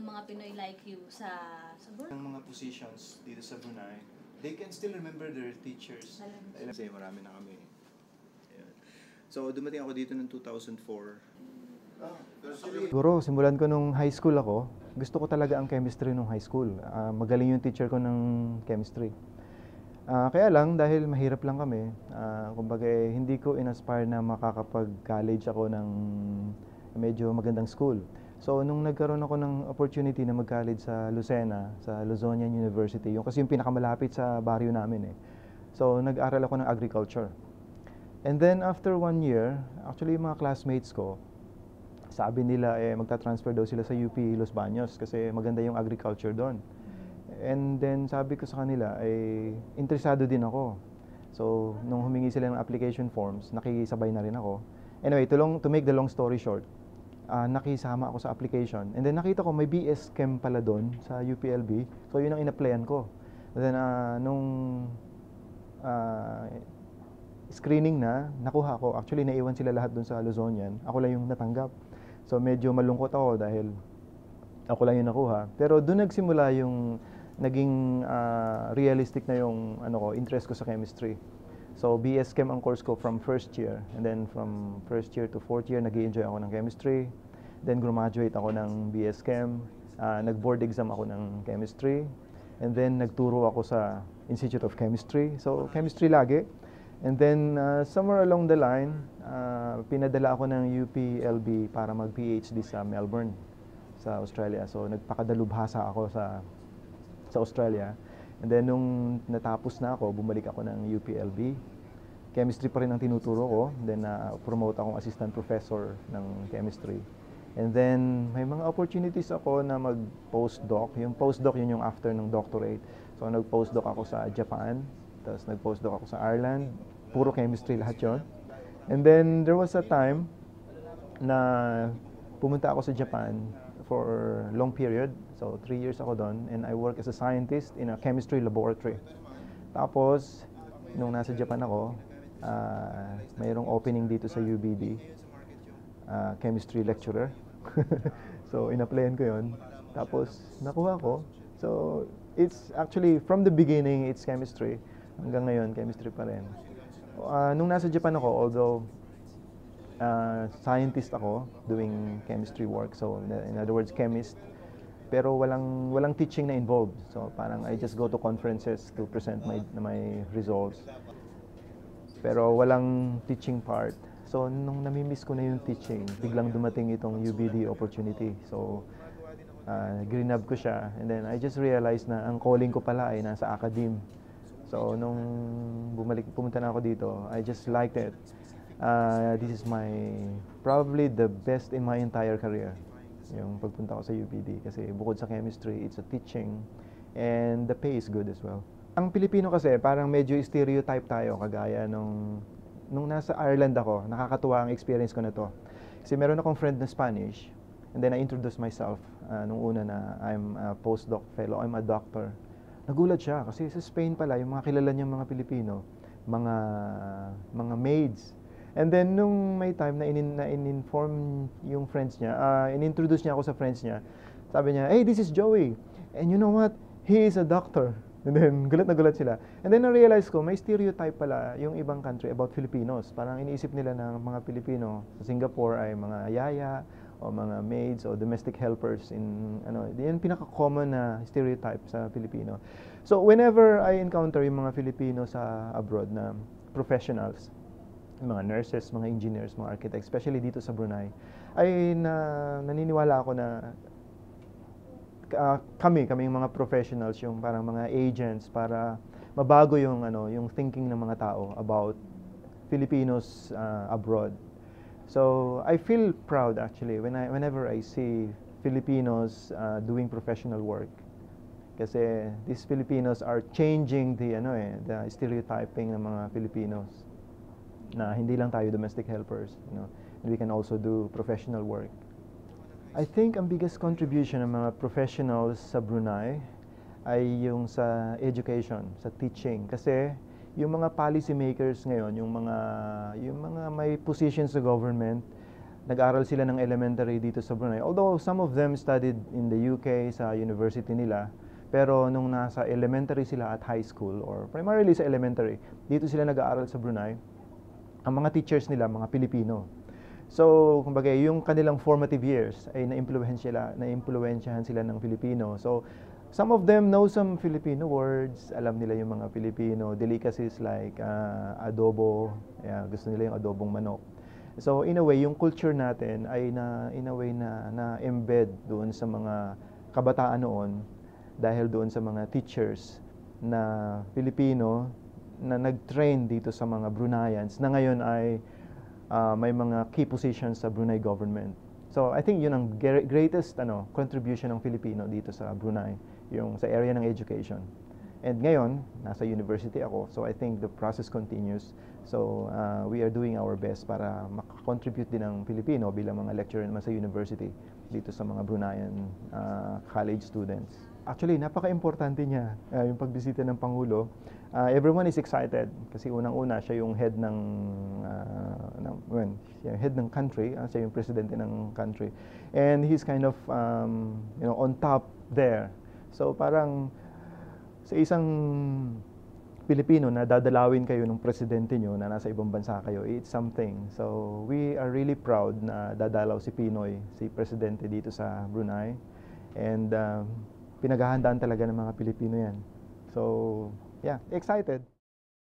mga Pinoy like you sa Brunei? Ang mga positions dito sa Brunei, they can still remember their teachers. Kasi marami na kami. Ayan. So, dumating ako dito noong 2004. Siguro, simulan ko nung high school ako. Gusto ko talaga ang chemistry nung high school. Magaling yung teacher ko ng chemistry. Kaya lang, dahil mahirap lang kami, kumbaga hindi ko inaspire na makakapag-college ako ng medyo magandang school. So, nung nagkaroon ako ng opportunity na mag-college sa Lucena, sa Luzonian University, kasi yung pinakamalapit sa baryo namin eh. So, nag-aral ako ng agriculture. And then, after 1 year, actually yung mga classmates ko, sabi nila magta-transfer daw sila sa UP Los Baños kasi maganda yung agriculture doon. And then sabi ko sa kanila interesado din ako. So nung humingi sila ng application forms, nakisabay na rin ako. Anyway, to make the long story short, nakisama ako sa application. And then nakita ko may BS Chem pala doon sa UPLB. So yun ang in-applyan ko. And then nung screening na, nakuha ko. Actually naiwan sila lahat doon sa Luzonian. Ako lang yung natanggap. So medyo malungkot ako dahil ako lang yung nakuha. Pero doon nagsimula yung naging realistic na yung interest ko sa chemistry. So BS Chem ang course ko from first year. And then from first year to fourth year, nag-i-enjoy ako ng chemistry. Then graduate ako ng BS Chem. Nag-board exam ako ng chemistry. And then nagturo ako sa Institute of Chemistry. So chemistry lagi. And then somewhere along the line, pinadala ako ng UPLB para mag-PhD sa Melbourne, sa Australia. So nagpakadalubhasa ako sa Australia. And then nung natapos na ako, bumalik ako ng UPLB. Chemistry pa rin ang tinuturo ko. Then promote akong assistant professor ng chemistry. And then may mga opportunities ako na mag-postdoc. Yung postdoc yun yung after ng doctorate. So nag-postdoc ako sa Japan. Tapos nag-postdoc ako sa Ireland. Puro chemistry lahat yun. And then there was a time na pumunta ako sa Japan for long period. So 3 years ako doon. And I work as a scientist in a chemistry laboratory. Tapos, nung nasa Japan ako, mayroong opening dito sa UBD. Chemistry lecturer. So in-applyan ko yun. Tapos, nakuha ko. So, it's actually, from the beginning, it's chemistry. Hanggang ngayon, chemistry pa rin. Nung nasa Japan ako, although scientist ako, doing chemistry work, so in other words, chemist, pero walang teaching na involved. So parang I just go to conferences to present my results. Pero walang teaching part. So nung namimiss ko na yung teaching, biglang dumating itong UBD opportunity. So grinab ko siya, and then I just realized na ang calling ko pala ay nasa academe. So nung pumunta na ako dito, I just liked it. This is probably the best in my entire career, yung pagpunta ko sa UPD. Kasi bukod sa chemistry, it's a teaching, and the pay is good as well. Ang Pilipino kasi, parang medyo stereotype tayo, kagaya nung nasa Ireland ako. Nakakatuwa ang experience ko na to. Kasi meron akong friend na Spanish, and then I introduced myself nung una na I'm a postdoc fellow, I'm a doctor. Nagulat siya kasi sa Spain pala, yung mga kilala niyang mga Pilipino, mga maids. And then nung may time na in-inform yung friends niya, in-introduce niya ako sa friends niya, sabi niya, "Hey, this is Joey. And you know what? He is a doctor." And then gulat na gulat sila. And then na-realize ko, may stereotype pala yung ibang country about Filipinos. Parang iniisip nila na mga Pilipino sa Singapore ay mga yaya, o mga maids o domestic helpers yan pinaka-common na stereotype sa Pilipino. So whenever I encounter yung mga Filipino sa abroad na professionals, mga nurses, mga engineers, mga architects, especially dito sa Brunei, ay naniniwala ako na kaming mga professionals, yung parang mga agents para mabago yung thinking ng mga tao about Filipinos abroad. So I feel proud actually whenever I see Filipinos doing professional work. Kasi these Filipinos are changing the stereotyping ng mga Filipinos na hindi lang tayo domestic helpers, and we can also do professional work. I think ang biggest contribution ng mga professionals sa Brunei ay yung sa education, sa teaching. Kasi yung mga policy makers ngayon, yung mga may positions sa government, nag-aral sila ng elementary dito sa Brunei. Although some of them studied in the UK sa university nila, pero nung nasa elementary sila at high school or primarily sa elementary, dito sila nag-aaral sa Brunei. Ang mga teachers nila, mga Pilipino. So, kumbaga, yung kanilang formative years ay na-impluwensyahan sila ng Filipino. So, some of them know some Filipino words, alam nila yung mga Filipino delicacies like adobo, gusto nila yung adobong manok. So, in a way, yung culture natin ay na-embed doon sa mga kabataan noon dahil doon sa mga teachers na Filipino na nag-train dito sa mga Bruneians na ngayon ay may mga key positions sa Brunei government. So I think yun ang greatest contribution ng Filipino dito sa Brunei, yung sa area ng education. And ngayon, nasa university ako, so I think the process continues. So we are doing our best para makakontribute din ang Filipino bilang mga lecturer naman sa university dito sa mga Bruneian college students. Actually, napaka-importante niya yung pagbisita ng Pangulo. Everyone is excited kasi unang-una siya yung head head ng country, siya yung presidente ng country. And he's kind of on top there. So parang sa isang Pilipino na dadalawin kayo ng presidente nyo na nasa ibang bansa kayo, it's something. So we are really proud na dadalaw si Pinoy, si presidente dito sa Brunei. And pinaghahandaan talaga ng mga Pilipino yan. So, yeah, excited.